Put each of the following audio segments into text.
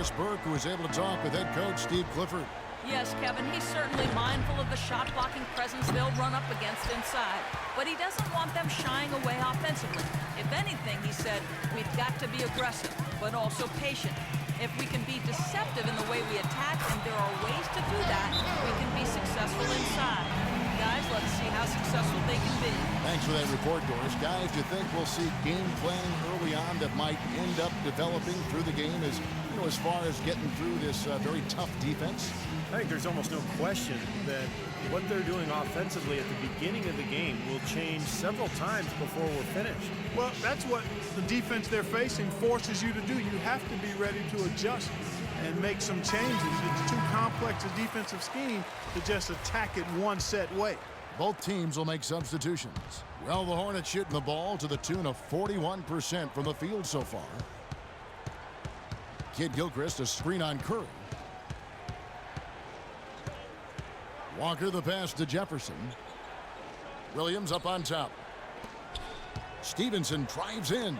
Doris Burke, who was able to talk with head coach Steve Clifford. Yes, Kevin, he's certainly mindful of the shot-blocking presence they'll run up against inside. But he doesn't want them shying away offensively. If anything, he said, we've got to be aggressive, but also patient. If we can be deceptive in the way we attack, and there are ways to do that, we can be successful inside. Guys, let's see how successful they can be. Thanks for that report, Doris. Guys, do you think we'll see game planning early on that might end up developing through the game as far as getting through this very tough defense? I think there's almost no question that what they're doing offensively at the beginning of the game will change several times before we're finished. Well, that's what the defense they're facing forces you to do. You have to be ready to adjust and make some changes. It's too complex a defensive scheme to just attack it one set way. Both teams will make substitutions. Well, the Hornets shooting the ball to the tune of 41% from the field so far. Kid Gilchrist, a screen on Curry. Walker the pass to Jefferson. Williams up on top. Stevenson drives in.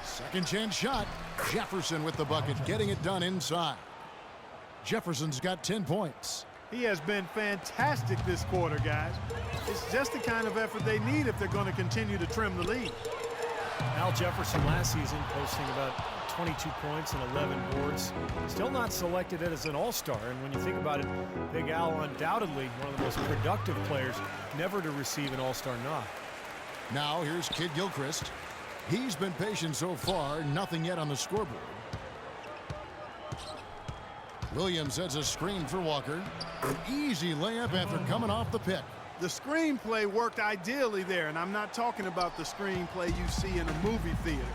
Second chance shot. Jefferson with the bucket, getting it done inside. Jefferson's got 10 points. He has been fantastic this quarter, guys. It's just the kind of effort they need if they're going to continue to trim the lead. Al Jefferson last season posting about 22 points and 11 boards. Still not selected as an all-star, and when you think about it, Big Al undoubtedly one of the most productive players never to receive an all-star nod. Now here's Kid Gilchrist. He's been patient so far, nothing yet on the scoreboard. Williams sets a screen for Walker. An easy layup after coming off the pick. The screenplay worked ideally there, and I'm not talking about the screenplay you see in a movie theater.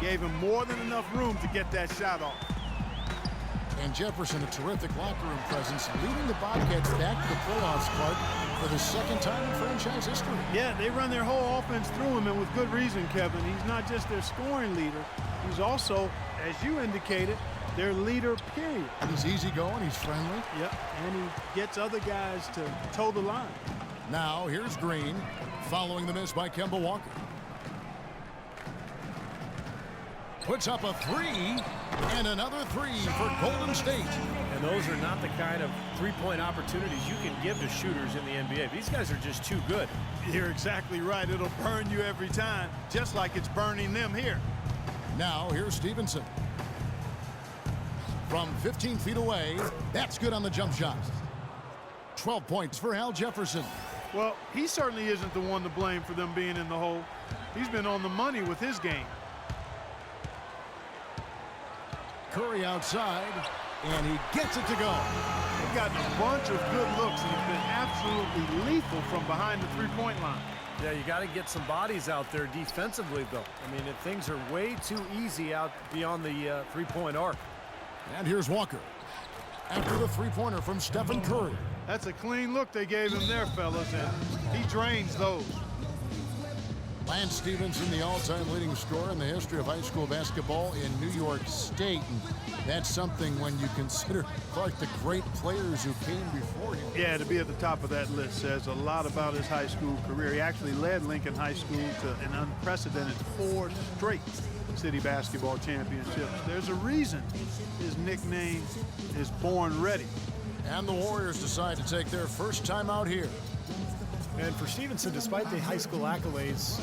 Gave him more than enough room to get that shot off. And Jefferson, a terrific locker room presence, leading the Bobcats back to the playoffs, Clark, for the second time in franchise history. Yeah, they run their whole offense through him, and with good reason, Kevin. He's not just their scoring leader. He's also, as you indicated, their leader, period. He's easygoing, he's friendly. Yep, and he gets other guys to toe the line. Now, here's Green, following the miss by Kemba Walker. Puts up a three, and another three for Golden State. And those are not the kind of three-point opportunities you can give to shooters in the NBA. These guys are just too good. You're exactly right. It'll burn you every time, just like it's burning them here. Now, here's Stevenson. From 15 feet away, that's good on the jump shot. 12 points for Al Jefferson. Well, he certainly isn't the one to blame for them being in the hole. He's been on the money with his game. Curry outside, and he gets it to go. He's gotten a bunch of good looks, and he's been absolutely lethal from behind the three-point line. Yeah, you got to get some bodies out there defensively, though. I mean, if things are way too easy out beyond the three-point arc. And here's Walker. After the three-pointer from Stephen Curry. That's a clean look they gave him there, fellas, and he drains those. Lance Stevenson, the all-time leading scorer in the history of high school basketball in New York State. And that's something when you consider, Clark, the great players who came before him. Yeah, to be at the top of that list says a lot about his high school career. He actually led Lincoln High School to an unprecedented 4 straight city basketball championships. There's a reason his nickname is Born Ready. And the Warriors decide to take their first time out here. And for Stevenson, despite the high school accolades,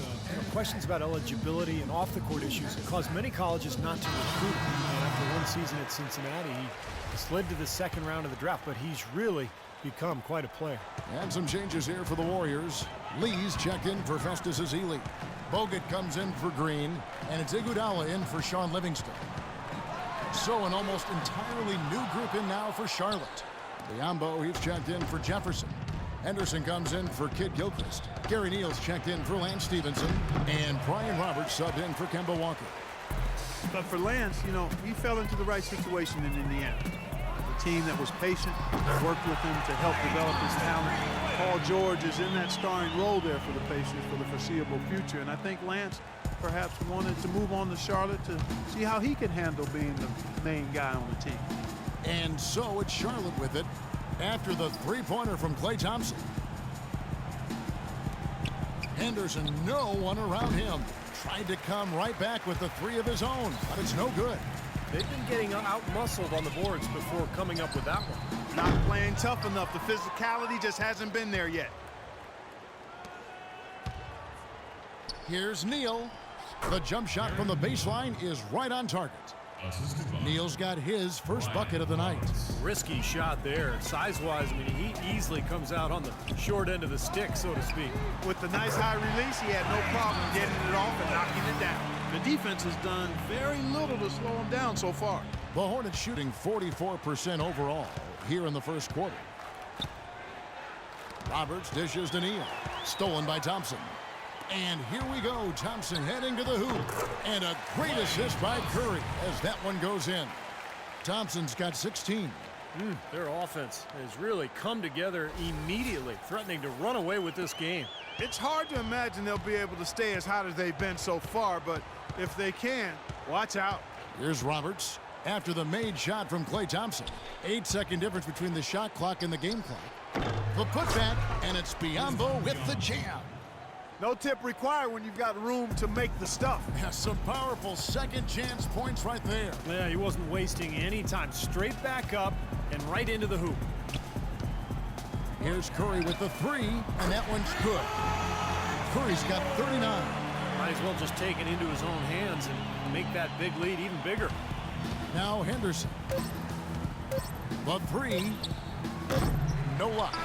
questions about eligibility and off-the-court issues caused many colleges not to recruit him. And after one season at Cincinnati, he slid to the second round of the draft, but he's really become quite a player. And some changes here for the Warriors. Lee's checked in for Festus Ezeli. Bogut comes in for Green, and it's Iguodala in for Sean Livingston. So an almost entirely new group in now for Charlotte. Biombo, he's checked in for Jefferson. Henderson comes in for Kid Gilchrist. Gary Neal's checked in for Lance Stevenson. And Brian Roberts subbed in for Kemba Walker. But for Lance, you know, he fell into the right situation in Indiana. The team that was patient, worked with him to help develop his talent. Paul George is in that starring role there for the Pacers for the foreseeable future. And I think Lance perhaps wanted to move on to Charlotte to see how he could handle being the main guy on the team. And so it's Charlotte with it after the three-pointer from Klay Thompson. Henderson, no one around him. Tried to come right back with the three of his own, but it's no good. They've been getting out-muscled on the boards before coming up with that one. Not playing tough enough. The physicality just hasn't been there yet. Here's Neal. The jump shot from the baseline is right on target. Neal's got his first bucket of the night. Risky shot there. Size-wise, I mean, he easily comes out on the short end of the stick, so to speak. With the nice high release, he had no problem getting it off and knocking it down. The defense has done very little to slow him down so far. The Hornets shooting 44% overall here in the first quarter. Roberts dishes to Neal. Stolen by Thompson. And here we go. Thompson heading to the hoop. And a great assist by Curry as that one goes in. Thompson's got 16. Their offense has really come together immediately, threatening to run away with this game. It's hard to imagine they'll be able to stay as hot as they've been so far, but if they can, watch out. Here's Roberts after the made shot from Klay Thompson. 8-second difference between the shot clock and the game clock. The putback, and it's Biyombo with the jam. No tip required when you've got room to make the stuff. Yeah, some powerful second chance points right there. Yeah, he wasn't wasting any time. Straight back up and right into the hoop. Here's Curry with the three, and that one's good. Curry's got 39. Might as well just take it into his own hands and make that big lead even bigger. Now Henderson. The three. No luck.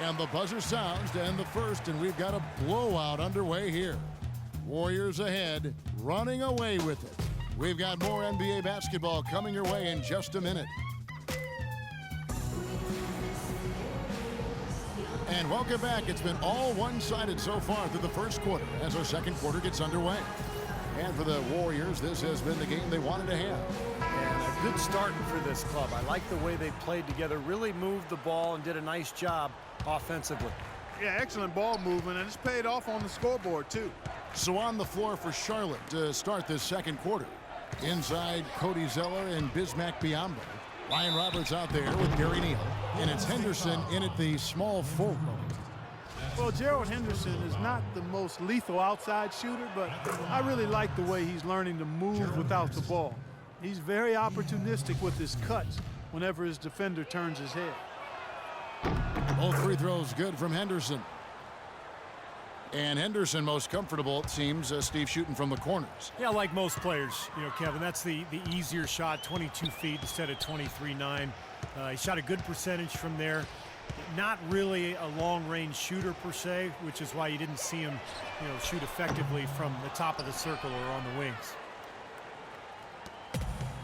And the buzzer sounds to end the first, and we've got a blowout underway here. Warriors ahead, running away with it. We've got more NBA basketball coming your way in just a minute. And welcome back. It's been all one-sided so far through the first quarter as our second quarter gets underway. And for the Warriors, this has been the game they wanted to have. And a good start for this club. I like the way they played together, really moved the ball and did a nice job offensively. Yeah, excellent ball movement, and it's paid off on the scoreboard, too. So on the floor for Charlotte to start this second quarter. Inside, Cody Zeller and Bismack Biyombo. Ryan Roberts out there with Gary Neal. And it's Henderson in at the small forward. Well, Gerald Henderson is not the most lethal outside shooter, but I really like the way he's learning to move without the ball. He's very opportunistic with his cuts whenever his defender turns his head. Both free throws good from Henderson. And Henderson most comfortable, it seems, Steve, shooting from the corners. Yeah, like most players, Kevin, that's the easier shot, 22 feet instead of 23.9. He shot a good percentage from there. Not really a long-range shooter per se, which is why you didn't see him, shoot effectively from the top of the circle or on the wings.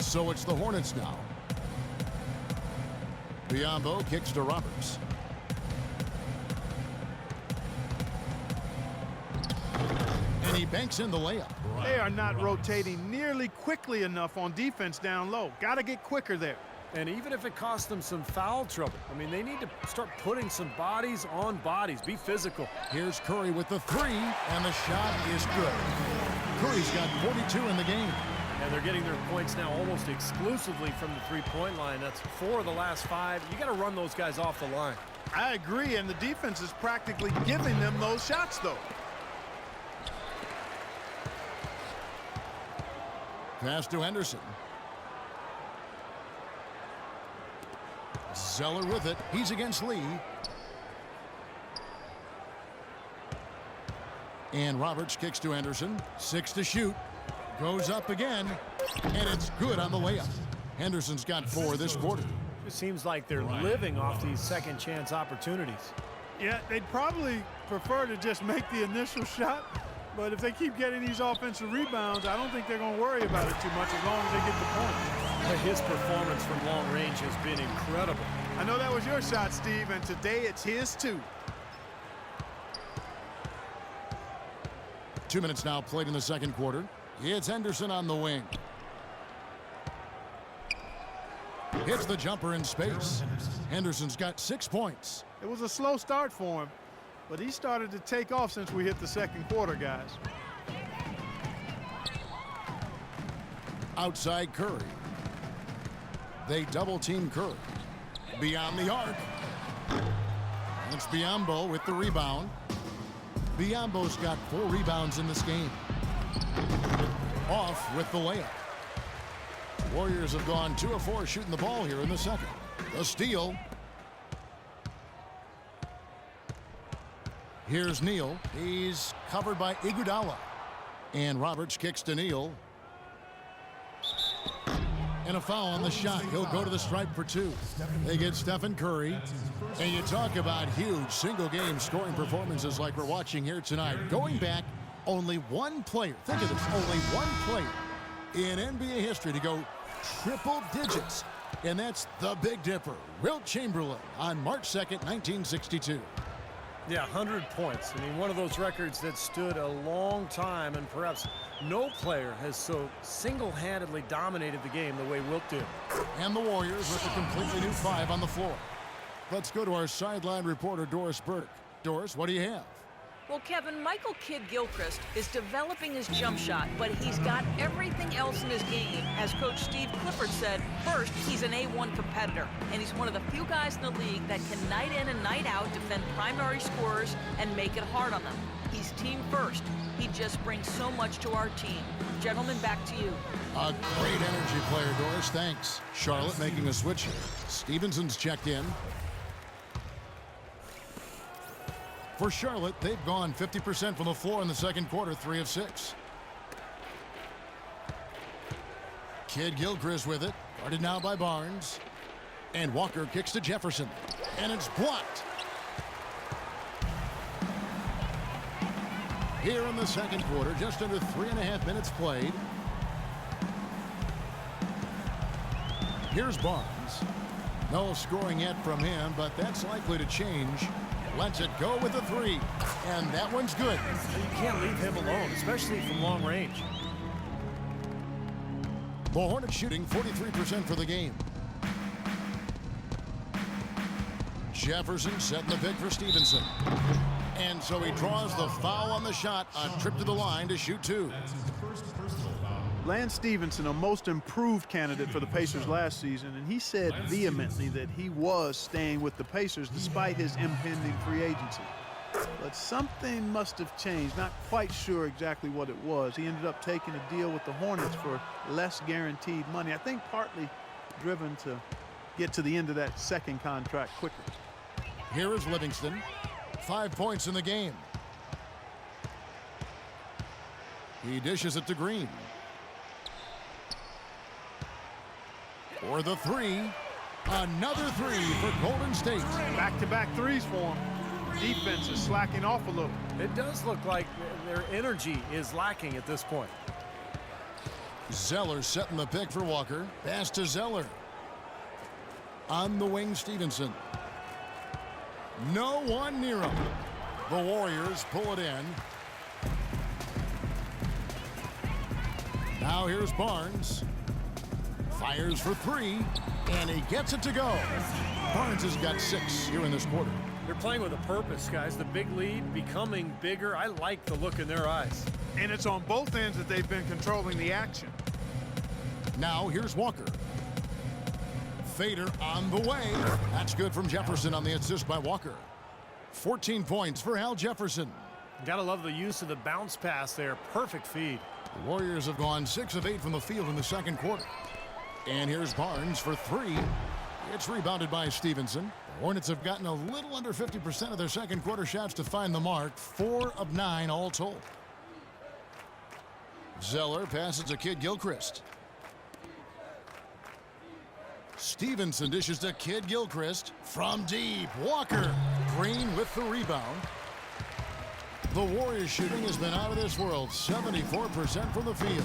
So it's the Hornets now. Biyombo kicks to Roberts. And he banks in the layup. They are not rotating nearly quickly enough on defense down low. Got to get quicker there. And even if it costs them some foul trouble, I mean, they need to start putting some bodies on bodies. Be physical. Here's Curry with the three, and the shot is good. Curry's got 42 in the game. And they're getting their points now almost exclusively from the three-point line. That's 4 of the last 5. You got to run those guys off the line. I agree, and the defense is practically giving them those shots, though. Pass to Henderson. Zeller with it. He's against Lee. And Roberts kicks to Henderson. 6 to shoot. Goes up again. And it's good on the layup. Henderson's got 4 this quarter. It seems like they're living off these second chance opportunities. Yeah, they'd probably prefer to just make the initial shot. But if they keep getting these offensive rebounds, I don't think they're going to worry about it too much as long as they get the point. His performance from long range has been incredible. I know that was your shot, Steve, and today it's his too. 2 minutes now played in the second quarter. It's Henderson on the wing. Hits the jumper in space. Henderson's got 6 points. It was a slow start for him, but he started to take off since we hit the second quarter, guys. Outside Curry. They double-team Curry. Beyond the arc. And it's Biyombo with the rebound. Biyombo's got 4 rebounds in this game. off with the layup. Warriors have gone 2 of 4 shooting the ball here in the second. The steal. Here's Neal. He's covered by Iguodala. And Roberts kicks to Neal. And a foul on the shot. He'll go to the stripe for 2. They get Stephen Curry. And you talk about huge single-game scoring performances like we're watching here tonight. Going back, only one player, think of this, only one player in NBA history to go triple digits. And that's the Big Dipper, Wilt Chamberlain, on March 2nd, 1962. Yeah, 100 points. I mean, one of those records that stood a long time, and perhaps no player has so single-handedly dominated the game the way Wilt did. And the Warriors with a completely new 5 on the floor. Let's go to our sideline reporter, Doris Burke. Doris, what do you have? Well, Kevin, Michael Kidd-Gilchrist is developing his jump shot, but he's got everything else in his game. As Coach Steve Clifford said, first, he's an A1 competitor, and he's one of the few guys in the league that can night in and night out defend primary scorers and make it hard on them. He's team first. He just brings so much to our team. Gentlemen, back to you. A great energy player, Doris. Thanks. Charlotte making a switch here. Stevenson's checked in. For Charlotte, they've gone 50% from the floor in the second quarter, 3 of 6. Kidd-Gilchrist with it, guarded now by Barnes. And Walker kicks to Jefferson. And it's blocked. Here in the second quarter, just under 3.5 minutes played. Here's Barnes. No scoring yet from him, but that's likely to change. Lets it go with a 3, and that one's good. You can't leave him alone, especially from long range. The Hornets shooting 43% for the game. Jefferson setting the pick for Stevenson. And so he draws the foul on the shot, a trip to the line to shoot 2. Lance Stevenson, a most improved candidate for the Pacers last season, and he said vehemently that he was staying with the Pacers despite his impending free agency. But something must have changed. Not quite sure exactly what it was. He ended up taking a deal with the Hornets for less guaranteed money. I think partly driven to get to the end of that second contract quicker. Here is Livingston. 5 points in the game. He dishes it to Green. For the 3. Another 3 for Golden State. Back-to-back threes for him. Defense is slacking off a little. It does look like their energy is lacking at this point. Zeller setting the pick for Walker. Pass to Zeller. On the wing, Stevenson. No one near him. The Warriors pull it in. Now here's Barnes. Fires for 3, and he gets it to go. Barnes has got 6 here in this quarter. They're playing with a purpose, guys. The big lead becoming bigger. I like the look in their eyes. And it's on both ends that they've been controlling the action. Now here's Walker. Fader on the way. That's good from Jefferson on the assist by Walker. 14 points for Al Jefferson. Gotta love the use of the bounce pass there. Perfect feed. The Warriors have gone 6 of 8 from the field in the second quarter. And here's Barnes for 3. It's rebounded by Stevenson. The Hornets have gotten a little under 50% of their second quarter shots to find the mark. 4 of 9 all told. Zeller passes to Kidd-Gilchrist. Stevenson dishes to Kidd-Gilchrist from deep. Walker. Green with the rebound. The Warriors shooting has been out of this world. 74% from the field.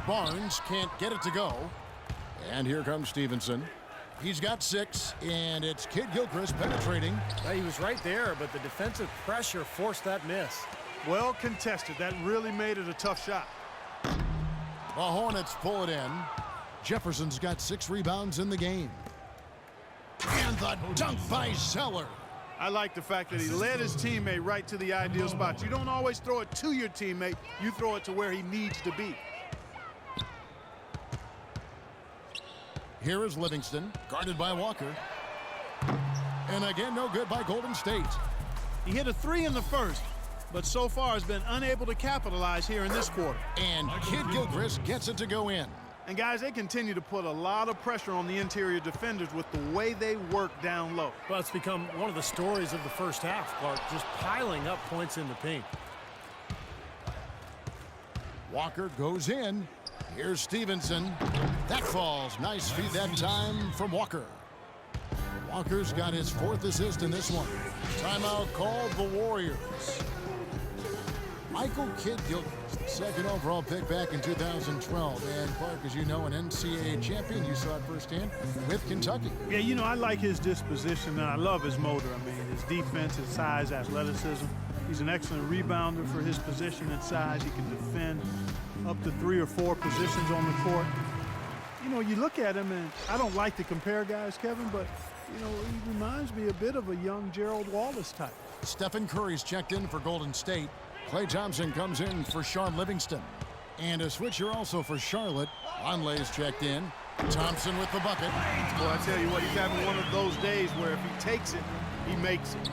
Barnes can't get it to go. And here comes Stevenson. He's got 6, and it's Kidd-Gilchrist penetrating. He was right there, but the defensive pressure forced that miss. Well contested. That really made it a tough shot. The Hornets pull it in. Jefferson's got 6 rebounds in the game. And the dunk by Zeller. I like the fact that he led his teammate right to the ideal spot. You don't always throw it to your teammate. You throw it to where he needs to be. Here is Livingston, guarded by Walker. And again, no good by Golden State. He hit a 3 in the first, but so far has been unable to capitalize here in this quarter. And Kid Gilchrist gets it to go in. And guys, they continue to put a lot of pressure on the interior defenders with the way they work down low. Well, it's become one of the stories of the first half, Clark, just piling up points in the paint. Walker goes in. Here's Stevenson. That falls. Nice feed that time from Walker. Walker's got his 4th assist in this one. Timeout called the Warriors. Michael Kidd Gilchrist, 2nd overall pick back in 2012. And Clark, as you know, an NCAA champion. You saw it firsthand with Kentucky. Yeah, you know, I like his disposition, and I love his motor. I mean, his defense, his size, athleticism. He's an excellent rebounder for his position and size. He can defend up to 3 or 4 positions on the court. You know, you look at him, and I don't like to compare guys, Kevin, but, you know, he reminds me a bit of a young Gerald Wallace type. Stephen Curry's checked in for Golden State. Klay Thompson comes in for Sean Livingston. And a switcher also for Charlotte. Onley's checked in. Thompson with the bucket. Boy, I tell you what, he's having one of those days where if he takes it, he makes it.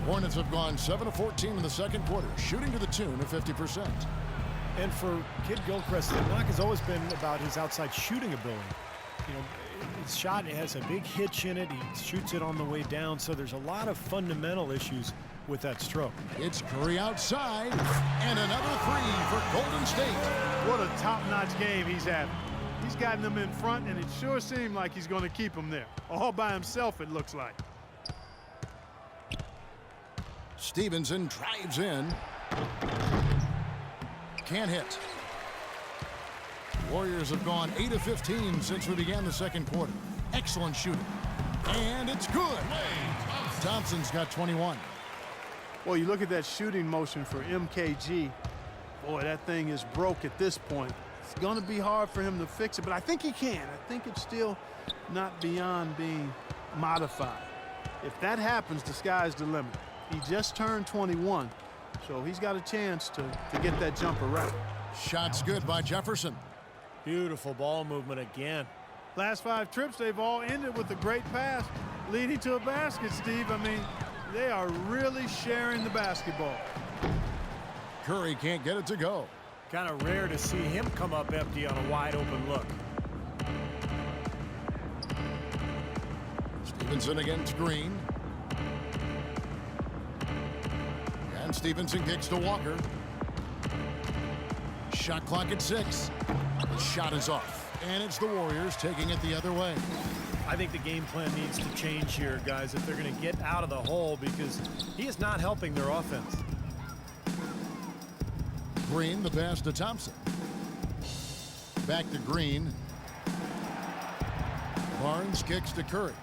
Hornets have gone 7 of 14 in the second quarter, shooting to the tune of 50%. And for Kid Gilchrist, the knock has always been about his outside shooting ability. You know, his shot has a big hitch in it. He shoots it on the way down, so there's a lot of fundamental issues with that stroke. It's Curry outside, and another 3 for Golden State. What a top-notch game he's having. He's gotten them in front, and it sure seemed like he's going to keep them there. All by himself, it looks like. Stevenson drives in. Can't hit. Warriors have gone 8 of 15 since we began the second quarter. Excellent shooting. And it's good. Thompson's got 21. Well, you look at that shooting motion for MKG. Boy, that thing is broke at this point. It's going to be hard for him to fix it, but I think he can. I think it's still not beyond being modified. If that happens, the sky's the limit. He just turned 21, so he's got a chance to get that jumper right. Shot's good by Jefferson. Beautiful ball movement again. Last 5 trips, they've all ended with a great pass leading to a basket, Steve. I mean, they are really sharing the basketball. Curry can't get it to go. Kind of rare to see him come up empty on a wide open look. Stevenson against Green. And Stevenson kicks to Walker. Shot clock at 6. The shot is off. And it's the Warriors taking it the other way. I think the game plan needs to change here, guys, if they're going to get out of the hole, because he is not helping their offense. Green, the pass to Thompson. Back to Green. Barnes kicks to Curry.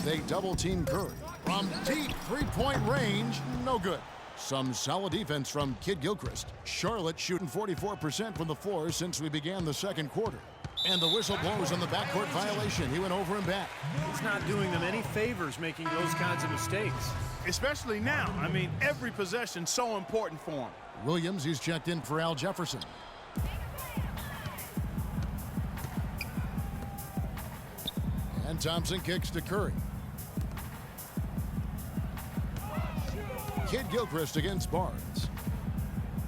They double-team Curry. From deep three-point range, no good. Some solid defense from Kid Gilchrist. Charlotte shooting 44% from the floor since we began the second quarter. And the whistle blows on the backcourt violation. He went over and back. It's not doing them any favors making those kinds of mistakes. Especially now. I mean, every possession so important for him. Williams, he's checked in for Al Jefferson. And Thompson kicks to Curry. Kid Gilchrist against Barnes.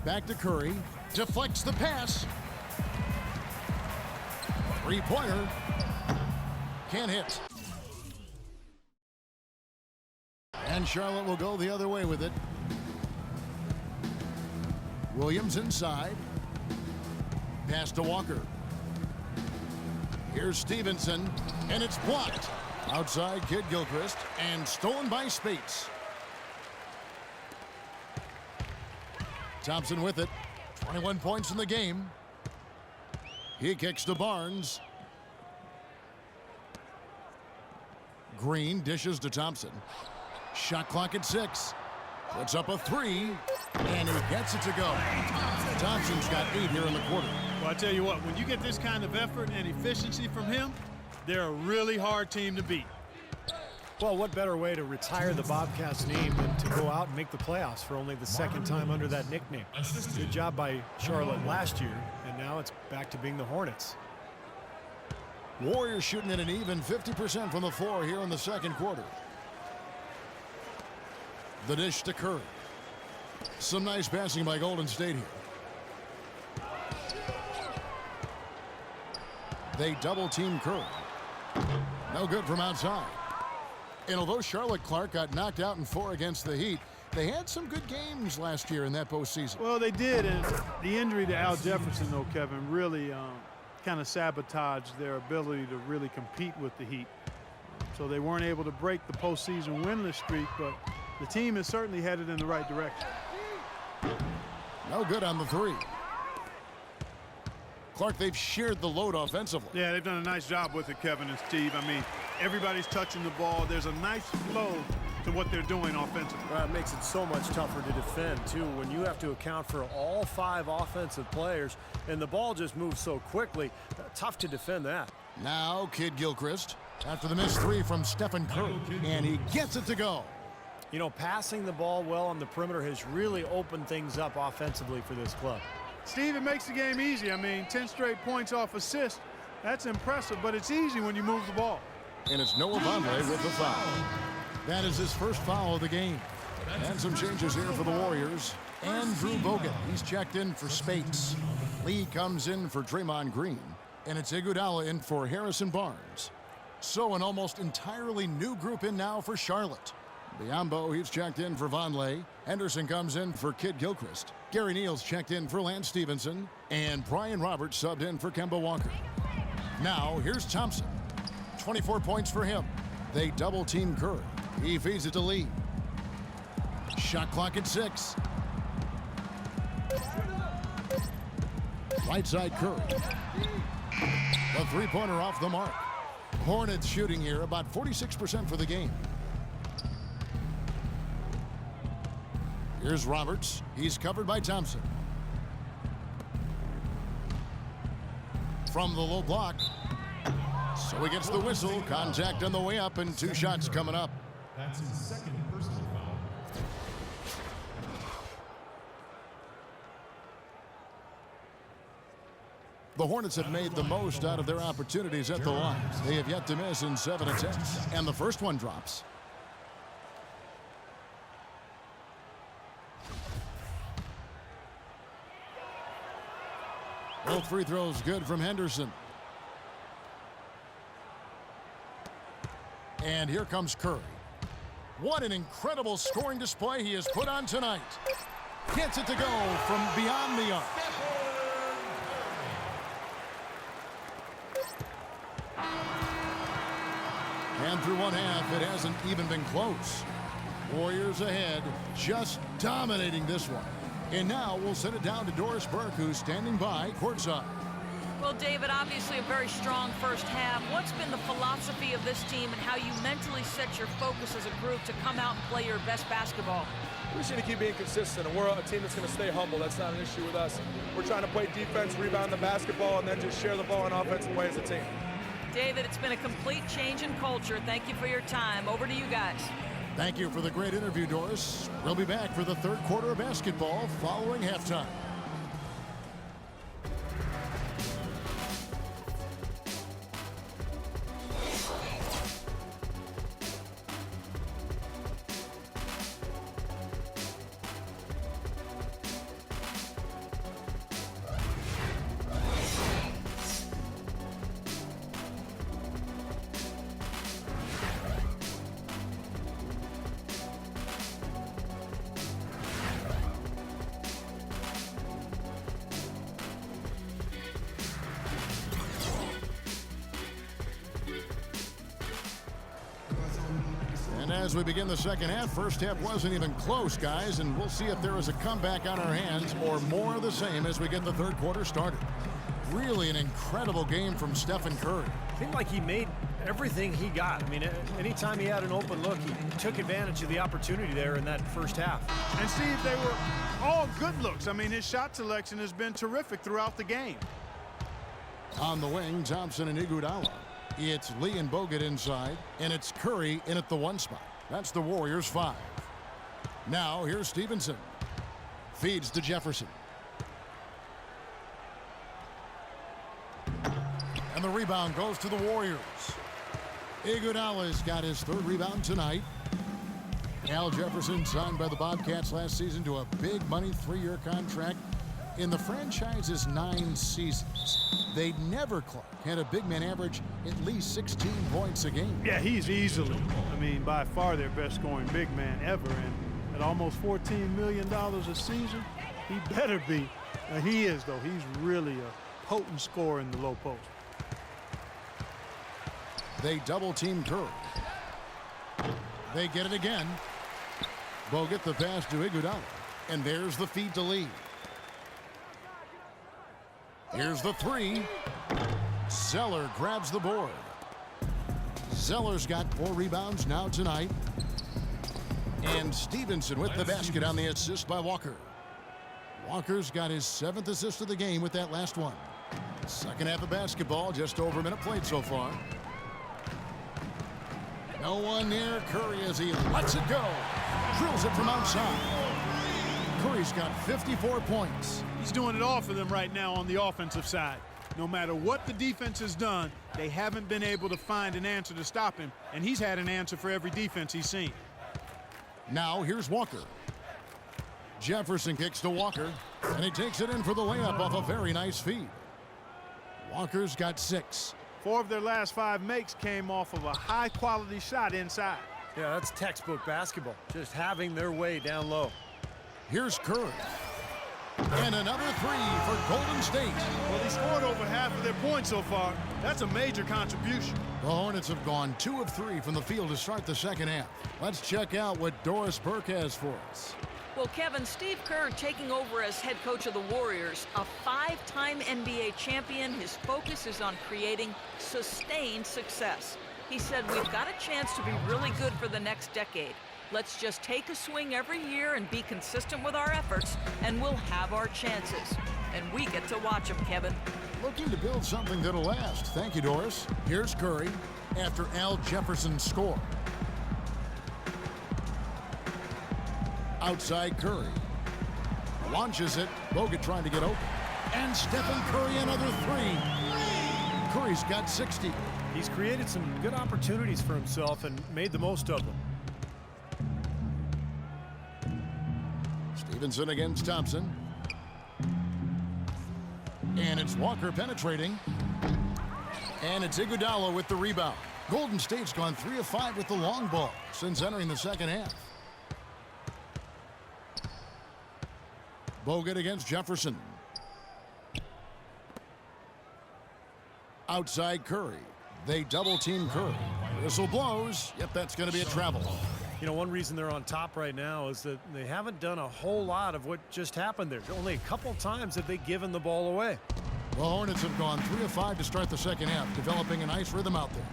Back to Curry. Deflects the pass. Three-pointer. Can't hit. And Charlotte will go the other way with it. Williams inside. Pass to Walker. Here's Stevenson, and it's blocked. Outside Kid Gilchrist, and stolen by Spates. Thompson with it. 21 points in the game. He kicks to Barnes. Green dishes to Thompson. Shot clock at 6. Puts up a 3, and he gets it to go. Thompson's got 8 here in the quarter. Well, I tell you what, when you get this kind of effort and efficiency from him, they're a really hard team to beat. Well, what better way to retire the Bobcats name than to go out and make the playoffs for only the second time under that nickname. Good job by Charlotte last year, and now it's back to being the Hornets. Warriors shooting at an even 50% from the floor here in the second quarter. The dish to Curry. Some nice passing by Golden State here. They double-team Curry. No good from outside. And although Charlotte Clark got knocked out in 4 against the Heat, they had some good games last year in that postseason. Well, they did, and the injury to Al Jefferson, though, Kevin, really kind of sabotaged their ability to really compete with the Heat. So they weren't able to break the postseason winless streak, but the team is certainly headed in the right direction. No good on the 3. Clark, they've shared the load offensively. Yeah, they've done a nice job with it, Kevin and Steve. I mean, everybody's touching the ball. There's a nice flow to what they're doing offensively. Well, it makes it so much tougher to defend, too, when you have to account for all 5 offensive players, and the ball just moves so quickly. Tough to defend that. Now, Kid Gilchrist, after the missed 3 from Stephen Curry, and he gets it to go. You know, passing the ball well on the perimeter has really opened things up offensively for this club. Steve, it makes the game easy. I mean, 10 straight points off assist. That's impressive, but it's easy when you move the ball. And it's Noah Vonleh with the foul. That is his first foul of the game. And some changes here for the Warriors. Andrew Bogut, he's checked in for Spates. Lee comes in for Draymond Green. And it's Iguodala in for Harrison Barnes. So an almost entirely new group in now for Charlotte. Biyombo, he's checked in for Vonleh. Henderson comes in for Kid Gilchrist. Gary Neal's checked in for Lance Stevenson. And Brian Roberts subbed in for Kemba Walker. Now, here's Thompson. 24 points for him. They double-team Curry. He feeds it to Lee. Shot clock at 6. Right side Curry. The three-pointer off the mark. Hornets shooting here about 46% for the game. Here's Roberts. He's covered by Thompson. From the low block. So he gets the whistle. Contact on the way up and 2 shots coming up. That's his second personal foul. The Hornets have made the most out of their opportunities at the line. They have yet to miss in 7 attempts. And the first one drops. Both free throws good from Henderson. And here comes Curry. What an incredible scoring display he has put on tonight. Gets it to go from beyond the arc. And through one half, it hasn't even been close. Warriors ahead, just dominating this one. And now we'll send it down to Doris Burke, who's standing by courtside. Well, David, obviously a very strong first half. What's been the philosophy of this team and how you mentally set your focus as a group to come out and play your best basketball? We should keep being consistent, and we're a team that's going to stay humble. That's not an issue with us. We're trying to play defense, rebound the basketball, and then just share the ball in offensive way as a team. David, it's been a complete change in culture. Thank you for your time. Over to you guys. Thank you for the great interview, Doris. We'll be back for the third quarter of basketball following halftime. As we begin the second half, first half wasn't even close, guys, and we'll see if there is a comeback on our hands or more of the same as we get the third quarter started. Really an incredible game from Stephen Curry. Seemed like he made everything he got. I mean, anytime he had an open look, he took advantage of the opportunity there in that first half. And Steve, they were all good looks. I mean, his shot selection has been terrific throughout the game. On the wing, Thompson and Iguodala. It's Lee and Bogut inside, and it's Curry in at the 1 spot. That's the Warriors 5. Now here's Stevenson. Feeds to Jefferson. And the rebound goes to the Warriors. Iguodala's got his 3rd rebound tonight. Al Jefferson signed by the Bobcats last season to a big money 3-year contract. In the franchise's 9 seasons, they'd never, Clark, had a big man average at least 16 points a game. Yeah, he's easily, by far their best scoring big man ever. And at almost $14 million a season, he better be. He is, though. He's really a potent scorer in the low post. They double-team Curry. They get it again. Bogut the pass to Iguodala. And there's the feed to Lee. Here's the 3. Zeller grabs the board. Zeller's got 4 rebounds now tonight. And Stevenson with the basket on the assist by Walker. Walker's got his 7th assist of the game with that last one. Second half of basketball, just over a minute played so far. No one near Curry as he lets it go. Drills it from outside. Curry's got 54 points. He's doing it all for them right now on the offensive side. No matter what the defense has done, they haven't been able to find an answer to stop him, and he's had an answer for every defense he's seen. Now here's Walker. Jefferson kicks to Walker, and he takes it in for the layup off a very nice feed. Walker's got 6. 4 of their last 5 makes came off of a high-quality shot inside. Yeah, that's textbook basketball, just having their way down low. Here's Curry. And another 3 for Golden State. Well, he scored over half of their points so far. That's a major contribution. The Hornets have gone 2 of 3 from the field to start the second half. Let's check out what Doris Burke has for us. Well, Kevin, Steve Kerr taking over as head coach of the Warriors, a 5-time NBA champion. His focus is on creating sustained success. He said, we've got a chance to be really good for the next decade. Let's just take a swing every year and be consistent with our efforts, and we'll have our chances. And we get to watch them, Kevin. Looking to build something that'll last. Thank you, Doris. Here's Curry after Al Jefferson's score. Outside Curry. Launches it. Bogut trying to get open. And Stephen Curry another 3. Curry's got 60. He's created some good opportunities for himself and made the most of them. Stevenson against Thompson. And it's Walker penetrating. And it's Iguodala with the rebound. Golden State's gone 3 of 5 with the long ball since entering the second half. Bogut against Jefferson. Outside Curry. They double-team Curry. Whistle blows. Yep, that's going to be a travel. You know, one reason they're on top right now is that they haven't done a whole lot of what just happened there. Only a couple times have they given the ball away. The Hornets have gone 3 of 5 to start the second half, developing a nice rhythm out there.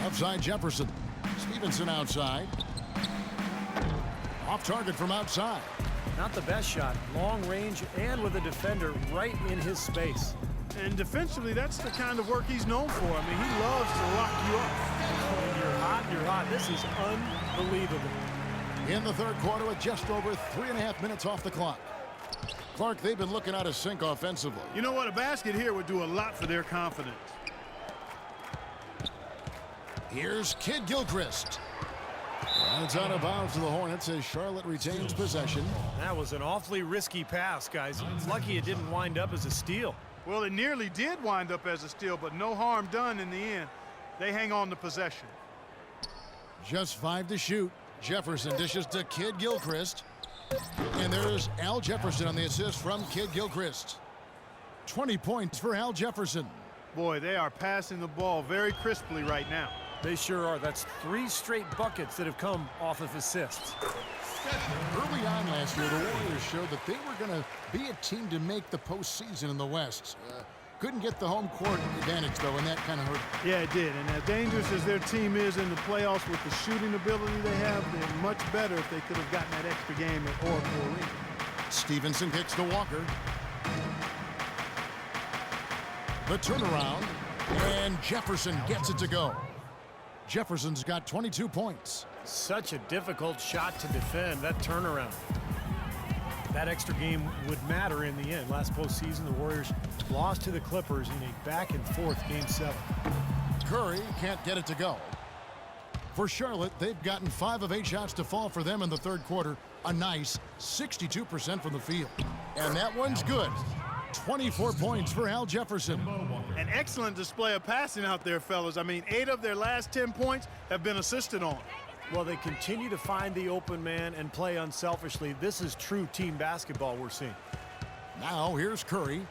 Outside Jefferson. Stevenson outside. Off target from outside. Not the best shot. Long range and with a defender right in his space. And defensively, that's the kind of work he's known for. He loves to lock you up. When you're hot, you're hot. This is unbelievable. In the third quarter with just over 3.5 minutes off the clock. Clark, they've been looking out of sync offensively. You know what? A basket here would do a lot for their confidence. Here's Kid Gilchrist. It's out of bounds to the Hornets as Charlotte retains possession. That was an awfully risky pass, guys. It's lucky it didn't wind up as a steal. Well, it nearly did wind up as a steal, but no harm done in the end. They hang on to possession. Just 5 to shoot. Jefferson dishes to Kid Gilchrist. And there's Al Jefferson on the assist from Kid Gilchrist. 20 points for Al Jefferson. Boy, they are passing the ball very crisply right now. They sure are. That's 3 straight buckets that have come off of assists. Early on last year, the Warriors showed that they were going to be a team to make the postseason in the West. Couldn't get the home court advantage, though, and that kind of hurt. Yeah, it did. And as dangerous as their team is in the playoffs with the shooting ability they have, they're much better if they could have gotten that extra game at Oracle Arena. Stevenson kicks to Walker. The turnaround, and Jefferson gets it to go. Jefferson's got 22 points. Such a difficult shot to defend, that turnaround. That extra game would matter in the end. Last postseason, the Warriors lost to the Clippers in a back-and-forth Game 7. Curry can't get it to go. For Charlotte, they've gotten 5 of 8 shots to fall for them in the third quarter. A nice 62% from the field. And that one's good. 24 points for Al Jefferson. An excellent display of passing out there, fellas. I mean, 8 of their last 10 points have been assisted on. Well, they continue to find the open man and play unselfishly. This is true team basketball we're seeing. Now here's Curry.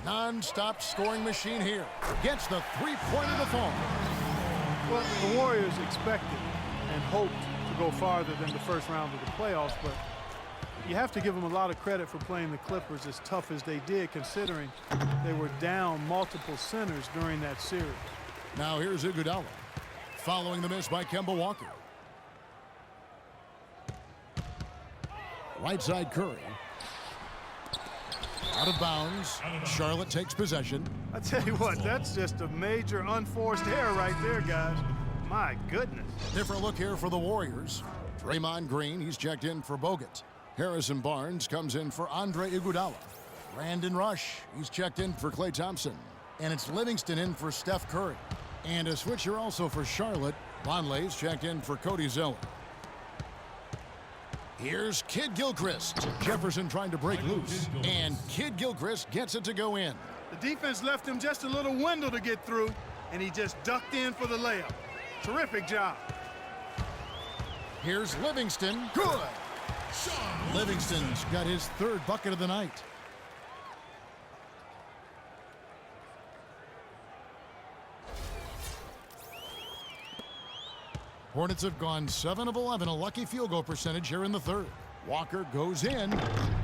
Non-stop scoring machine here. Gets the three-pointer to fall. Well, the Warriors expected and hoped to go farther than the first round of the playoffs, but you have to give them a lot of credit for playing the Clippers as tough as they did, considering they were down multiple centers during that series. Now here's Iguodala, following the miss by Kemba Walker. Right side Curry. Out of bounds. Charlotte takes possession. I tell you what, that's just a major unforced error right there, guys. My goodness. Different look here for the Warriors. Draymond Green, he's checked in for Bogut. Harrison Barnes comes in for Andre Iguodala. Brandon Rush, he's checked in for Klay Thompson. And it's Livingston in for Steph Curry. And a switcher also for Charlotte. Vonleh's checked in for Cody Zeller. Here's Kid Gilchrist. Jefferson trying to break loose. And Kid Gilchrist gets it to go in. The defense left him just a little window to get through, and he just ducked in for the layup. Terrific job. Here's Livingston. Good. Livingston's got his 3rd bucket of the night. Hornets have gone 7 of 11, a lucky field goal percentage here in the 3rd. Walker goes in.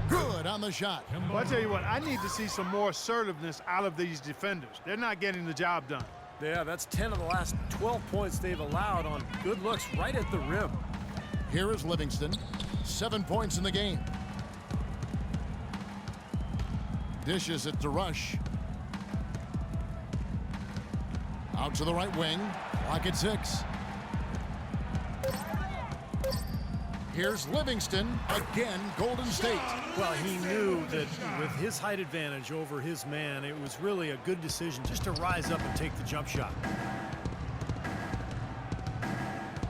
Good on the shot. Well, I tell you what, I need to see some more assertiveness out of these defenders. They're not getting the job done. Yeah, that's 10 of the last 12 points they've allowed on good looks right at the rim. Here is Livingston. 7 points in the game. Dishes it to Rush. Out to the right wing. Clock at 6. Here's Livingston. Again, Golden State. Well, he knew that with his height advantage over his man, it was really a good decision just to rise up and take the jump shot.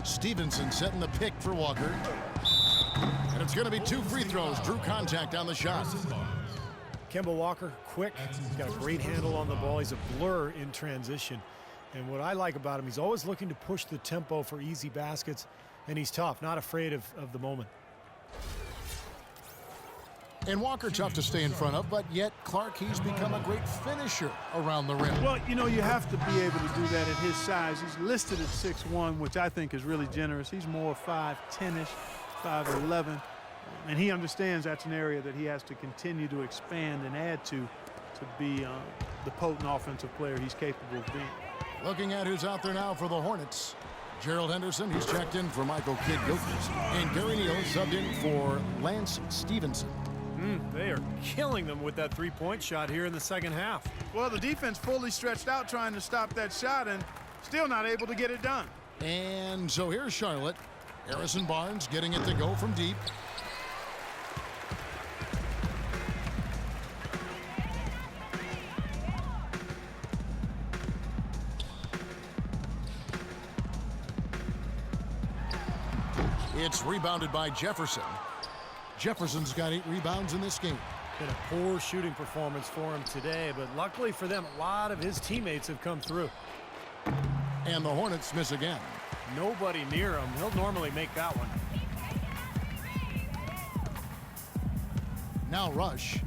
Stevenson setting the pick for Walker. And it's going to be 2 free throws. Drew contact on the shot. Kemba Walker, quick. He's got a great handle on the ball. He's a blur in transition. And what I like about him, he's always looking to push the tempo for easy baskets. And he's tough, not afraid of the moment. And Walker tough to stay in front of, but yet Clark, he's become a great finisher around the rim. Well, you know, you have to be able to do that at his size. He's listed at 6'1", which I think is really generous. He's more 5'10"-ish, 5'11", and he understands that's an area that he has to continue to expand and add to be the potent offensive player he's capable of being. Looking at who's out there now for the Hornets. Gerald Henderson, he's checked in for Michael Kidd Gilchrist. And Gary Neal subbed in for Lance Stevenson. They are killing them with that three-point shot here in the second half. Well, the defense fully stretched out trying to stop that shot and still not able to get it done. And so here's Charlotte. Harrison Barnes getting it to go from deep. It's rebounded by Jefferson. Jefferson's got 8 rebounds in this game. Been a poor shooting performance for him today, but luckily for them, a lot of his teammates have come through. And the Hornets miss again. Nobody near him. He'll normally make that one. Now Rush.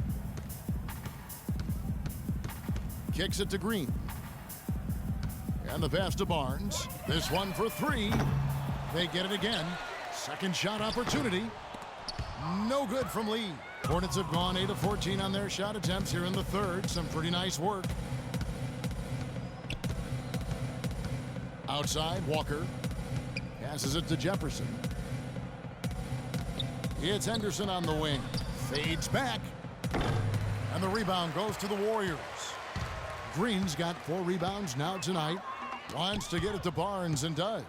Kicks it to Green. And the pass to Barnes. This one for 3. They get it again. Second shot opportunity. No good from Lee. Hornets have gone 8 of 14 on their shot attempts here in the third. Some pretty nice work. Outside, Walker. Passes it to Jefferson. It's Henderson on the wing. Fades back. And the rebound goes to the Warriors. Green's got 4 rebounds now tonight. Wants to get it to Barnes and does.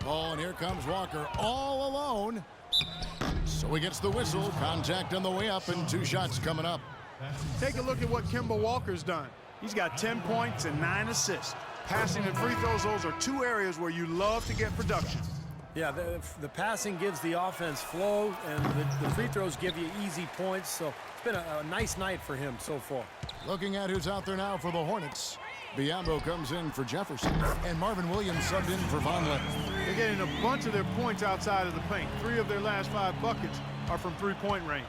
Oh, and here comes Walker all alone. So he gets the whistle. Contact on the way up and 2 shots coming up. Take a look at what Kemba Walker's done. He's got 10 points and 9 assists. Passing and free throws, those are two areas where you love to get production. Yeah, the passing gives the offense flow, and the free throws give you easy points, so it's been a nice night for him so far. Looking at who's out there now for the Hornets. Biombo comes in for Jefferson, and Marvin Williams subbed in for Vonleh. They're getting a bunch of their points outside of the paint. 3 of their last 5 buckets are from three-point range.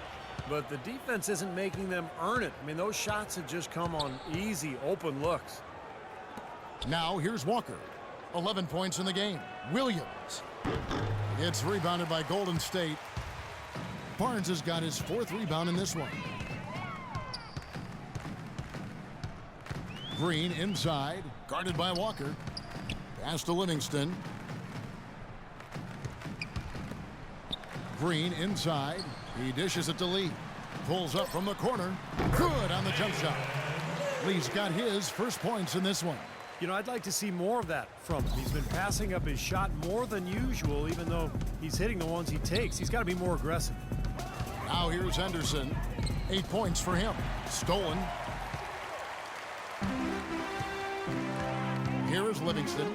But the defense isn't making them earn it. I mean, those shots have just come on easy, open looks. Now here's Walker. 11 points in the game. Williams. It's rebounded by Golden State. Barnes has got his 4th rebound in this one. Green inside, guarded by Walker. Pass to Livingston. Green inside. He dishes it to Lee. Pulls up from the corner. Good on the jump shot. Lee's got his first points in this one. You know, I'd like to see more of that from him. He's been passing up his shot more than usual, even though he's hitting the ones he takes. He's got to be more aggressive. Now here's Henderson. 8 points for him. Stolen. Here is Livingston.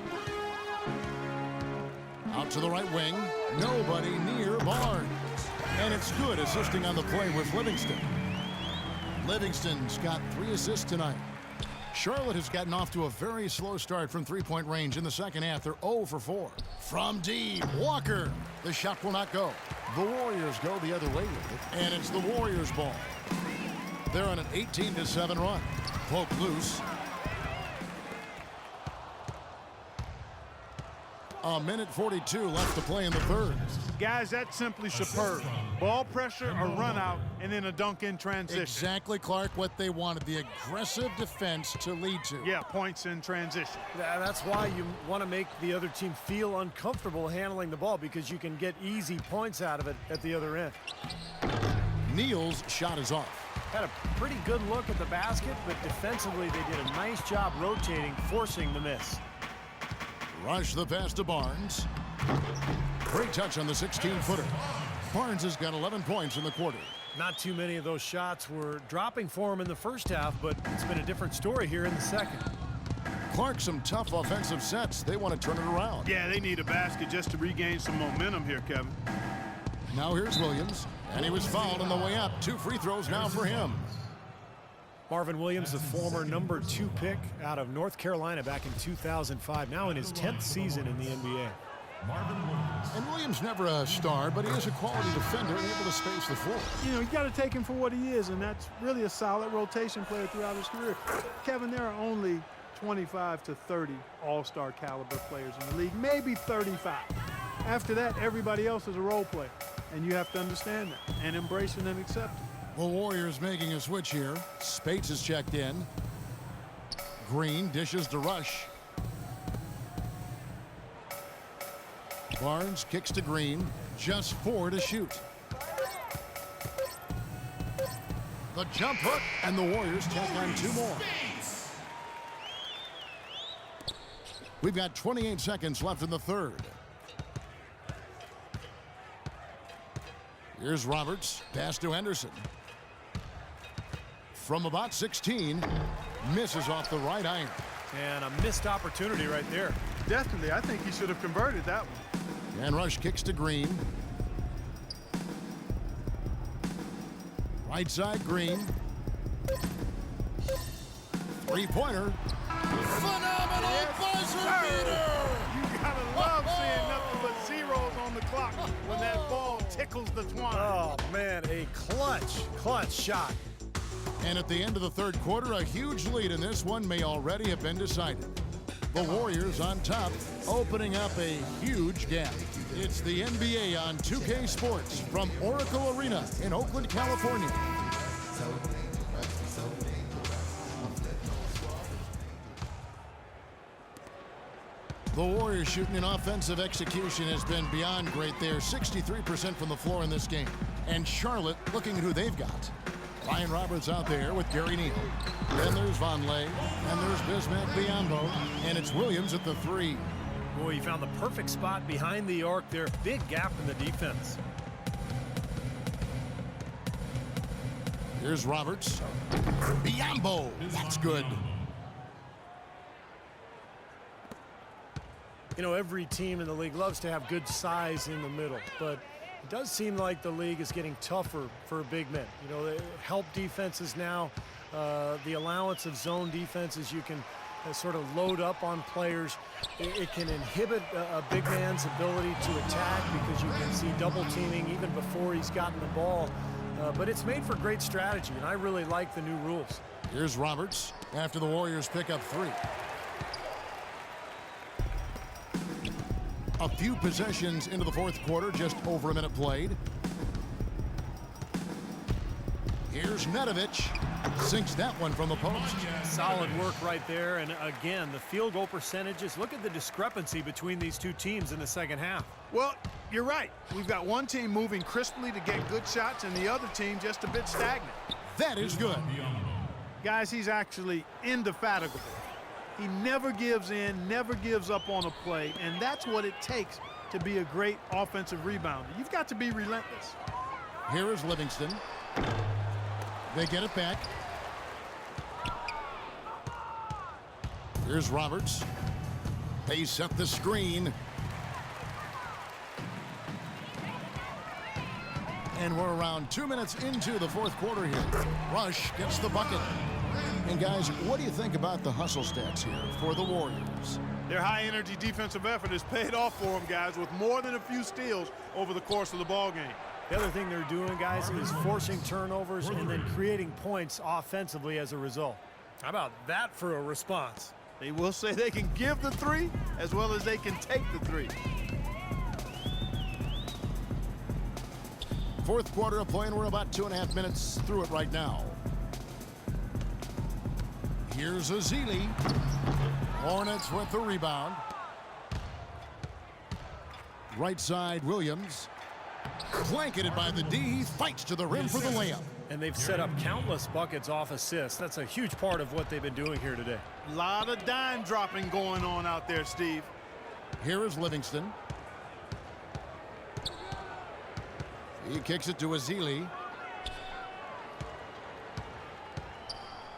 Out to the right wing. Nobody near Barnes. And it's good assisting on the play with Livingston. Livingston's got 3 assists tonight. Charlotte has gotten off to a very slow start from three-point range in the second half. They're 0 for 4. From deep, Walker. The shot will not go. The Warriors go the other way with it, and it's the Warriors' ball. They're on an 18-7 run. Poke loose. A minute 42 left to play in the third. Guys, that's simply superb. Ball pressure, a run out, and then a dunk in transition. Exactly, Clark, what they wanted. The aggressive defense to lead to. Yeah, points in transition. That's why you want to make the other team feel uncomfortable handling the ball, because you can get easy points out of it at the other end. Neal's shot is off. Had a pretty good look at the basket, but defensively they did a nice job rotating, forcing the miss. Rush the pass to Barnes. Great touch on the 16-footer. Barnes has got 11 points in the quarter. Not too many of those shots were dropping for him in the first half, but it's been a different story here in the second. Clark, some tough offensive sets. They want to turn it around. Yeah, they need a basket just to regain some momentum here, Kevin. Now here's Williams, and he was fouled on the way up. 2 free throws now for him. Marvin Williams, the former #2 pick out of North Carolina back in 2005, now in his 10th season in the NBA. And Williams never a star, but he is a quality defender and able to space the floor. You know, you got to take him for what he is, and that's really a solid rotation player throughout his career. Kevin, there are only 25 to 30 all-star caliber players in the league, maybe 35. After that, everybody else is a role player, and you have to understand that and embrace it and accept it. The Warriors making a switch here. Spates is checked in. Green dishes to Rush. Barnes kicks to Green. Just 4 to shoot. The jump hook, and the Warriors take on 2 more. We've got 28 seconds left in the third. Here's Roberts. Pass to Henderson. From about 16, misses off the right iron. And a missed opportunity right there. Definitely, I think he should have converted that one. And Rush kicks to Green. Right side, Green. 3-pointer. Phenomenal buzzer beater! You gotta love seeing nothing but zeros on the clock when that ball tickles the twine. Oh, man, a clutch shot. And at the end of the third quarter, a huge lead in this one may already have been decided. The Warriors on top, opening up a huge gap. It's the NBA on 2K Sports from Oracle Arena in Oakland, California. The Warriors shooting in offensive execution has been beyond great there. 63% from the floor in this game. And Charlotte looking at who they've got. Ryan Roberts out there with Gary Neal. Then there's Vonleh. And there's Bismack Biyombo. And it's Williams at the 3. Boy, he found the perfect spot behind the arc there. Big gap in the defense. Here's Roberts. Biyombo. That's good. You know, every team in the league loves to have good size in the middle, but it does seem like the league is getting tougher for big men. You know, they help defenses now. The allowance of zone defenses, you can sort of load up on players. It can inhibit a big man's ability to attack because you can see double teaming even before he's gotten the ball. But it's made for great strategy, and I really like the new rules. Here's Roberts after the Warriors pick up 3. A few possessions into the fourth quarter, just over a minute played. Here's Nedovic. Sinks that one from the post. Solid work right there. And again, the field goal percentages. Look at the discrepancy between these two teams in the second half. Well, you're right. We've got one team moving crisply to get good shots and the other team just a bit stagnant. That is good. Guys, he's actually indefatigable. He never gives in, never gives up on a play, and that's what it takes to be a great offensive rebounder. You've got to be relentless. Here is Livingston. They get it back. Here's Roberts. They set the screen. And we're around 2 minutes into the fourth quarter here. Rush gets the bucket. And guys, what do you think about the hustle stats here for the Warriors? Their high-energy defensive effort has paid off for them, guys, with more than a few steals over the course of the ball game. The other thing they're doing, guys, is forcing turnovers and then creating points offensively as a result. How about that for a response? They will say they can give the 3 as well as they can take the 3. Fourth quarter of play, and we're about 2.5 minutes through it right now. Here's Ezeli. Hornets with the rebound. Right side, Williams. Blanketed by the D. He fights to the rim for the layup. And they've set up countless buckets off assists. That's a huge part of what they've been doing here today. A lot of dime dropping going on out there, Steve. Here is Livingston. He kicks it to Ezeli.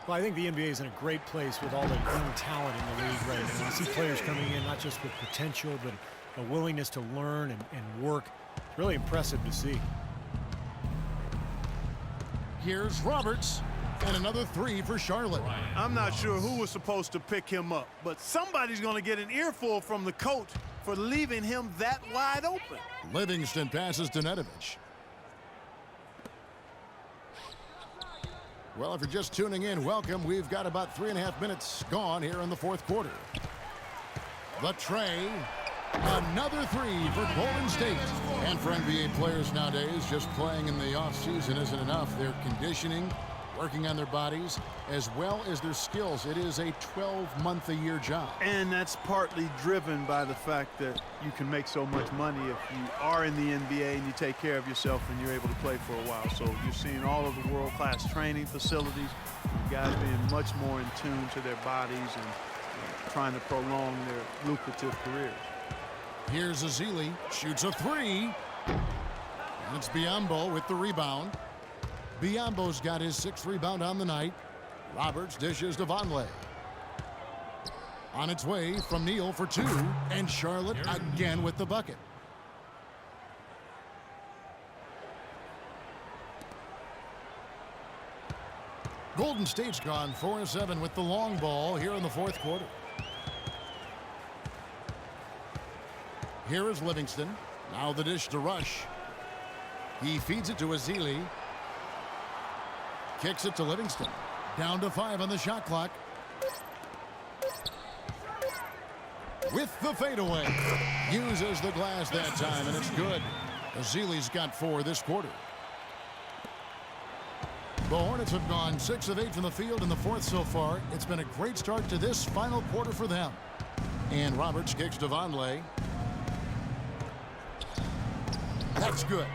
Well, I think the NBA is in a great place with all the young talent in the league right now. You see players coming in not just with potential, but a willingness to learn and work. It's really impressive to see. Here's Roberts. And another 3 for Charlotte. I'm not sure who was supposed to pick him up, but somebody's going to get an earful from the coach for leaving him that wide open. Livingston passes to Nedovic. Well, if you're just tuning in, welcome. We've got about 3.5 minutes gone here in the fourth quarter. The tray. Another 3 for Golden State. And for NBA players nowadays, just playing in the offseason isn't enough. They're conditioning, working on their bodies, as well as their skills. It is a 12-month-a-year job. And that's partly driven by the fact that you can make so much money if you are in the NBA and you take care of yourself and you're able to play for a while. So you're seeing all of the world-class training facilities, guys being much more in tune to their bodies and trying to prolong their lucrative careers. Here's Ezeli, shoots a 3. And it's Biyombo with the rebound. Biyombo's got his 6th rebound on the night. Roberts dishes to Vonleh. On its way from Neal for 2. And Charlotte again with the bucket. Golden State's gone 4-7 with the long ball here in the fourth quarter. Here is Livingston. Now the dish to Rush. He feeds it to Ezeli. Kicks it to Livingston. Down to 5 on the shot clock. With the fadeaway. Uses the glass that time, and it's good. Ezeli's got 4 this quarter. The Hornets have gone 6 of 8 from the field in the fourth so far. It's been a great start to this final quarter for them. And Roberts kicks to Vonleh. That's good.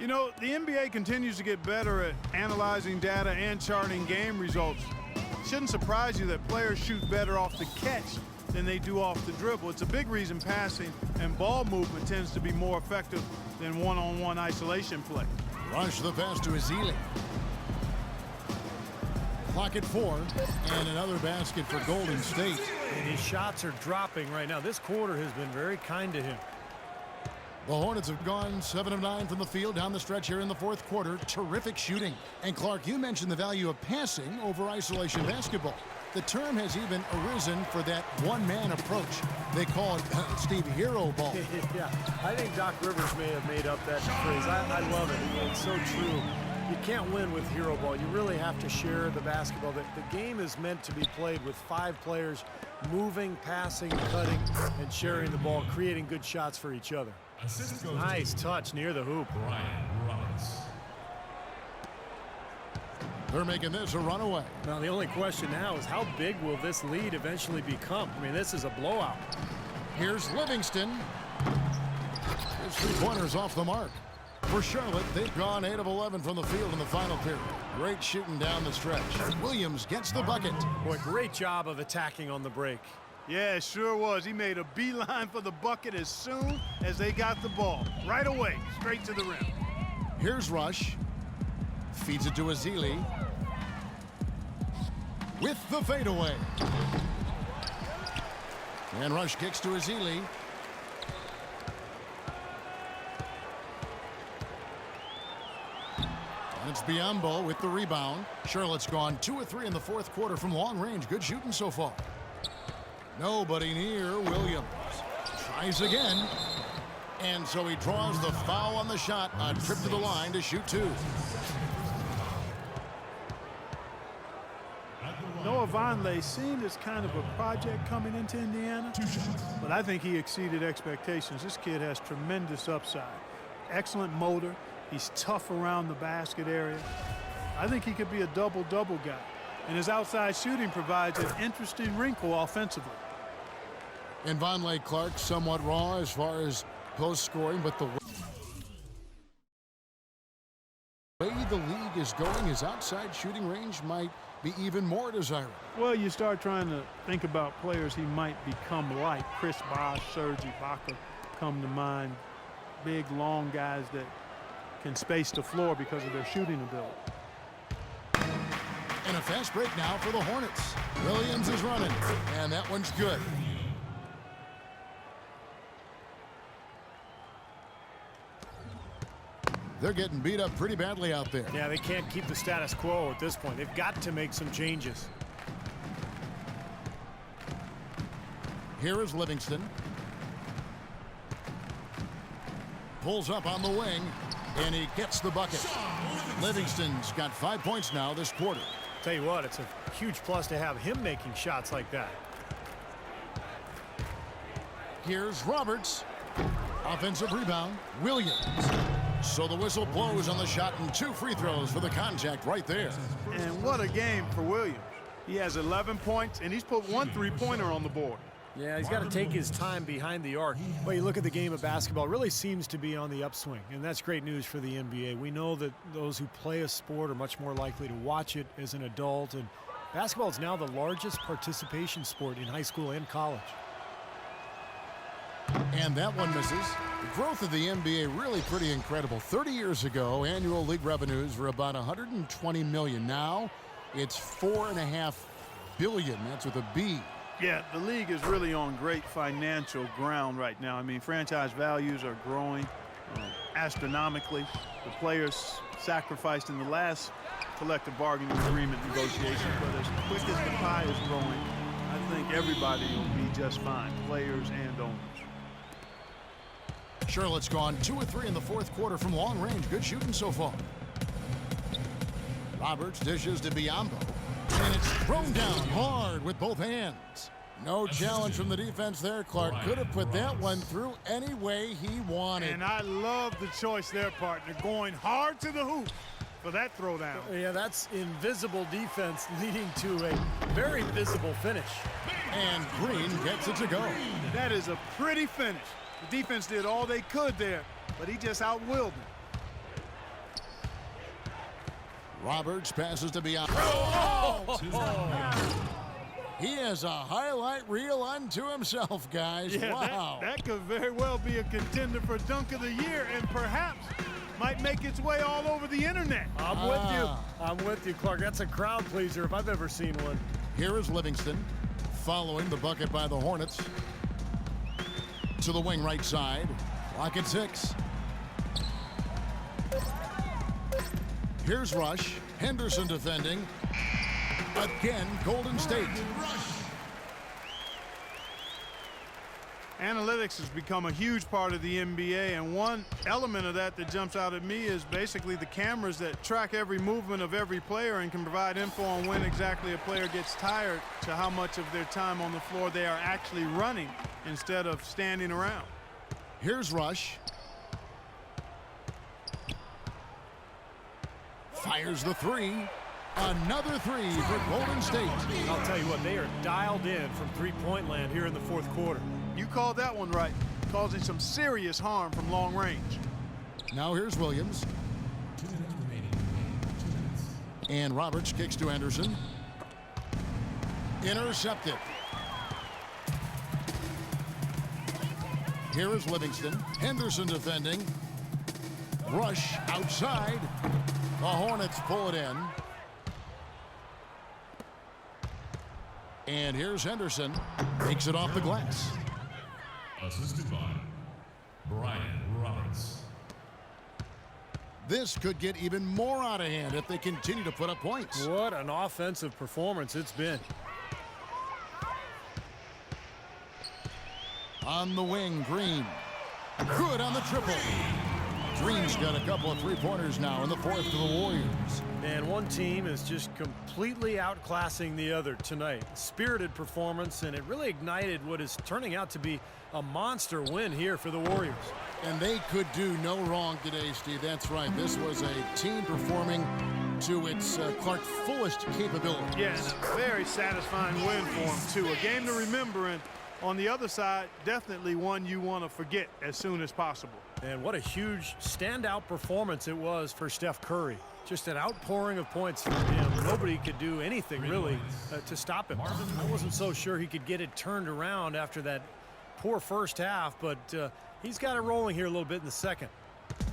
You know, the NBA continues to get better at analyzing data and charting game results. It shouldn't surprise you that players shoot better off the catch than they do off the dribble. It's a big reason passing and ball movement tends to be more effective than one-on-one isolation play. Rush the pass to Ezeli. Clock at 4, and another basket for Golden State. And his shots are dropping right now. This quarter has been very kind to him. The Hornets have gone 7 of 9 from the field down the stretch here in the fourth quarter. Terrific shooting. And Clark, you mentioned the value of passing over isolation basketball. The term has even arisen for that one-man approach. They call it, Steve, hero ball. Yeah, I think Doc Rivers may have made up that phrase. I love it. It's so true. You can't win with hero ball. You really have to share the basketball. The game is meant to be played with 5 players moving, passing, cutting, and sharing the ball, creating good shots for each other. Nice touch near the hoop. They're making this a runaway. Now, the only question now is how big will this lead eventually become? I mean, this is a blowout. Here's Livingston. His three-pointers off the mark. For Charlotte, they've gone 8 of 11 from the field in the final period. Great shooting down the stretch. Williams gets the bucket. Boy, great job of attacking on the break. Yeah, it sure was. He made a beeline for the bucket as soon as they got the ball. Right away, straight to the rim. Here's Rush. Feeds it to Azili. With the fadeaway. And Rush kicks to Azili. And it's Biyombo with the rebound. Charlotte's gone 2 of 3 in the fourth quarter from long range. Good shooting so far. Nobody near Williams. Tries again. And so he draws the foul on the shot. A trip to the line to shoot 2. Noah Vonleh seemed as kind of a project coming into Indiana, but I think he exceeded expectations. This kid has tremendous upside. Excellent motor. He's tough around the basket area. I think he could be a double-double guy. And his outside shooting provides an interesting wrinkle offensively. And Vonleh, Clark, somewhat raw as far as post scoring, but the way the league is going, his outside shooting range might be even more desirable. Well, you start trying to think about players he might become like. Chris Bosh, Serge Ibaka come to mind. Big, long guys that can space the floor because of their shooting ability. And a fast break now for the Hornets. Williams is running, and that one's good. They're getting beat up pretty badly out there. Yeah, they can't keep the status quo at this point. They've got to make some changes. Here is Livingston. Pulls up on the wing, and he gets the bucket. Livingston's got 5 points now this quarter. Tell you what, it's a huge plus to have him making shots like that. Here's Roberts. Offensive rebound, Williams. So the whistle blows on the shot, and 2 free throws for the contact right there. And what a game for Williams. He has 11 points, and he's put 1 three-pointer on the board. Yeah, he's got to take his time behind the arc. Well, you look at the game of basketball, it really seems to be on the upswing, and that's great news for the NBA. We know that those who play a sport are much more likely to watch it as an adult, and basketball is now the largest participation sport in high school and college. And that one misses. The growth of the NBA really pretty incredible. 30 years ago, annual league revenues were about $120 million. Now it's $4.5 billion. That's with a B. Yeah, the league is really on great financial ground right now. I mean, franchise values are growing astronomically. The players sacrificed in the last collective bargaining agreement negotiation, but as quick as the pie is growing, I think everybody will be just fine, players and owners. Charlotte's gone 2 of 3 in the fourth quarter from long range. Good shooting so far. Roberts dishes to Biyombo, and it's thrown down hard with both hands. No challenge from the defense there, Clark. Could have put that one through any way he wanted. And I love the choice there, partner, going hard to the hoop for that throwdown. Yeah, that's invisible defense leading to a very visible finish. And Green gets it to go. That is a pretty finish. The defense did all they could there, but he just outwilled them. Roberts passes to Biyombo. He has a highlight reel unto himself, guys. Yeah, wow. That could very well be a contender for Dunk of the Year and perhaps might make make its way all over the internet. I'm with you. I'm with you, Clark. That's a crowd pleaser if I've ever seen one. Here is Livingston following the bucket by the Hornets. To the wing right side. Clock at 6. Here's Rush. Henderson defending. Again, Golden State. Analytics has become a huge part of the NBA, and one element of that that jumps out at me is basically the cameras that track every movement of every player and can provide info on when exactly a player gets tired to how much of their time on the floor they are actually running instead of standing around. Here's Rush. Fires the 3. Another 3 for Golden State. I'll tell you what, they are dialed in from three-point land here in the fourth quarter. You called that one right, causing some serious harm from long range. Now here's Williams. 2 minutes remaining. 2 minutes. And Roberts kicks to Anderson. Intercepted. Here is Livingston. Henderson defending. Rush outside. The Hornets pull it in. And here's Henderson. Takes it off the glass. Assisted by Brian Roberts. This could get even more out of hand if they continue to put up points. What an offensive performance it's been. On the wing, Green. Good on the triple. Green's got a couple of three-pointers now in the fourth for the Warriors. And one team is just completely outclassing the other tonight. Spirited performance, and it really ignited what is turning out to be a monster win here for the Warriors. And they could do no wrong today, Steve. That's right. This was a team performing to its Clark fullest capability. Yes, very satisfying win for them, too. A game to remember, and on the other side, definitely one you want to forget as soon as possible. And what a huge standout performance it was for Steph Curry. Just an outpouring of points from him. Nobody could do anything really to stop him. I wasn't so sure he could get it turned around after that poor first half, but he's got it rolling here a little bit in the second.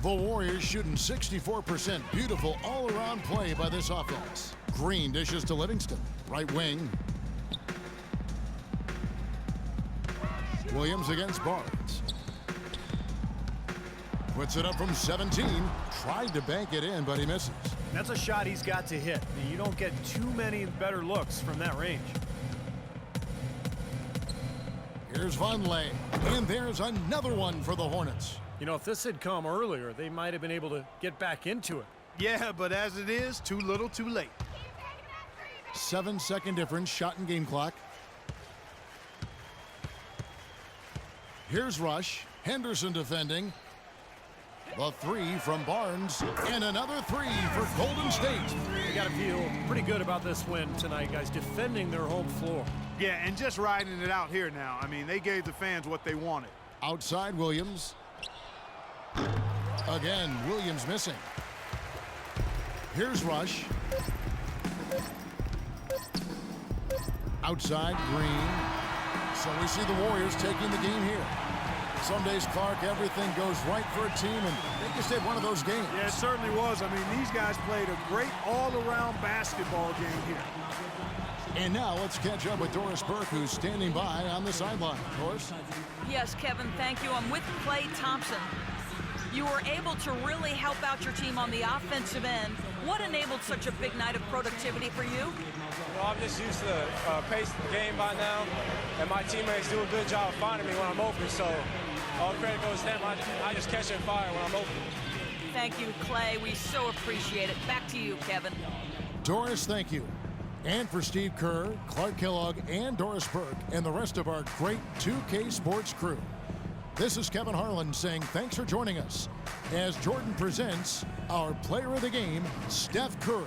The Warriors shooting 64%. Beautiful all-around play by this offense. Green dishes to Livingston. Right wing. Williams against Barnes. Puts it up from 17. Tried to bank it in, but he misses. That's a shot he's got to hit. You don't get too many better looks from that range. Here's Vonleh. And there's another one for the Hornets. You know, if this had come earlier, they might have been able to get back into it. Yeah, but as it is, too little, too late. 7-second difference, shot and game clock. Here's Rush. Henderson defending. The 3 from Barnes. And another 3 for Golden State. They got to feel pretty good about this win tonight, guys, defending their home floor. Yeah, and just riding it out here now. I mean, they gave the fans what they wanted. Outside Williams. Again, Williams missing. Here's Rush. Outside, Green. So we see the Warriors taking the game here. Some days, Clark, everything goes right for a team, and they just had one of those games. Yeah, it certainly was. I mean, these guys played a great all-around basketball game here. And now let's catch up with Doris Burke, who's standing by on the sideline. Doris? Yes, Kevin, thank you. I'm with Klay Thompson. You were able to really help out your team on the offensive end. What enabled such a big night of productivity for you? Well, I'm just used to the pace of the game by now, and my teammates do a good job of finding me when I'm open, so all credit goes to them. I just catch and fire when I'm open. Thank you, Klay. We so appreciate it. Back to you, Kevin. Doris, thank you. And for Steve Kerr, Clark Kellogg, and Doris Burke, and the rest of our great 2K Sports crew. This is Kevin Harlan saying thanks for joining us as Jordan presents our player of the game, Steph Curry.